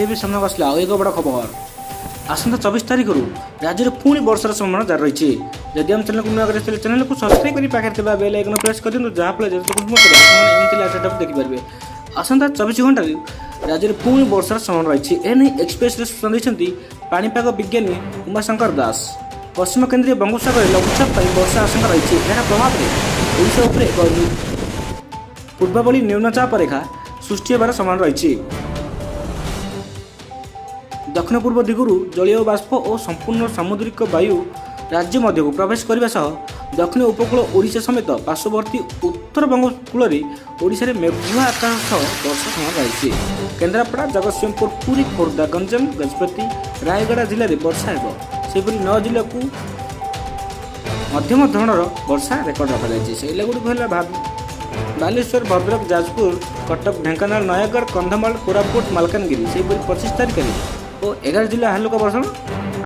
ଏବେ ସାମ୍ନାକୁ ଆସିଲା ଆଉ ଏକ ବଡ଼ ଖବର। ଆସନ୍ତା 24 ତାରିଖରୁ ରାଜ୍ୟରେ ପୁଣି ବର୍ଷାର ସମ୍ଭାବନା ଜାରି ରହିଛି। ଯଦି ଆମ ଚ୍ୟାନେଲକୁ ନୂଆ କରିଥିଲେ ଚ୍ୟାନେଲକୁ ସବସ୍କ୍ରାଇବ୍ କରି ପାଖରେ ଥିବା ବେଲ୍ ଆଇକନ୍ ପ୍ରେସ୍ କରିଦିଅନ୍ତୁ, ଯାହାଫଳରେ ଆପଣ ଏମିତି ଲାଇଭ୍ ସେଟଅପ୍ ଦେଖିପାରିବେ। ଆସନ୍ତା 24 ଘଣ୍ଟାରେ ରାଜ୍ୟରେ ପୁଣି ବର୍ଷାର ସମ୍ଭାବନା ରହିଛି। ଏନେଇ ଏକ୍ସପ୍ରେସରେ ସୂଚନା ଦେଇଛନ୍ତି ପାଣିପାଗ ବିଜ୍ଞାନୀ ଉମାଶଙ୍କର ଦାସ। ପଶ୍ଚିମ କେନ୍ଦ୍ରୀୟ ବଙ୍ଗୋପସାଗରରେ ଲଘୁଚାପ ପାଇଁ ବର୍ଷା ଆଶଙ୍କା ରହିଛି। ଏହାର ପ୍ରଭାବରେ ଓଡ଼ିଶା ଉପରେ ଏକ ପୂର୍ବାବଳି ନିମ୍ନଚାପ ରେଖା ସୃଷ୍ଟି ହେବାର ସମ୍ଭାବନା ରହିଛି। ଦକ୍ଷିଣ ପୂର୍ବ ଦିଗରୁ ଜଳୀୟ ବାଷ୍ପ ଓ ସମ୍ପୂର୍ଣ୍ଣ ସାମୁଦ୍ରିକ ବାୟୁ ରାଜ୍ୟ ମଧ୍ୟକୁ ପ୍ରବେଶ କରିବା ସହ ଦକ୍ଷିଣ ଉପକୂଳ ଓଡ଼ିଶା ସମେତ ପାର୍ଶ୍ୱବର୍ତ୍ତୀ ଉତ୍ତର ବଙ୍ଗୋପକୂଳରେ ଓଡ଼ିଶାରେ ମେଘୁଆ ଆକାଶ ସହ ବର୍ଷା ସମ୍ଭାବନା ରହିଛି। କେନ୍ଦ୍ରାପଡ଼ା, ଜଗତସିଂହପୁର, ପୁରୀ, ଖୋର୍ଦ୍ଧା, ଗଞ୍ଜାମ, ଗଜପତି, ରାୟଗଡ଼ା ଜିଲ୍ଲାରେ ବର୍ଷା ହେବ। ସେହିପରି 9 ଜିଲ୍ଲାକୁ ମଧ୍ୟମ ଧରଣର ବର୍ଷା ରେକର୍ଡ ରଖାଯାଇଛି। ସେଇଲା ଗୁଡ଼ିକ ହେଲା ବାଲେଶ୍ୱର, ଭଦ୍ରକ, ଯାଜପୁର, କଟକ, ଢେଙ୍କାନାଳ, ନୟାଗଡ଼, କନ୍ଧମାଳ, କୋରାପୁଟ, ମାଲକାନଗିରି। ସେହିପରି 25 ତାରିଖରେ ଓ 11 ଜିଲ୍ଲା ହାଲୁକା ବର୍ଷଣ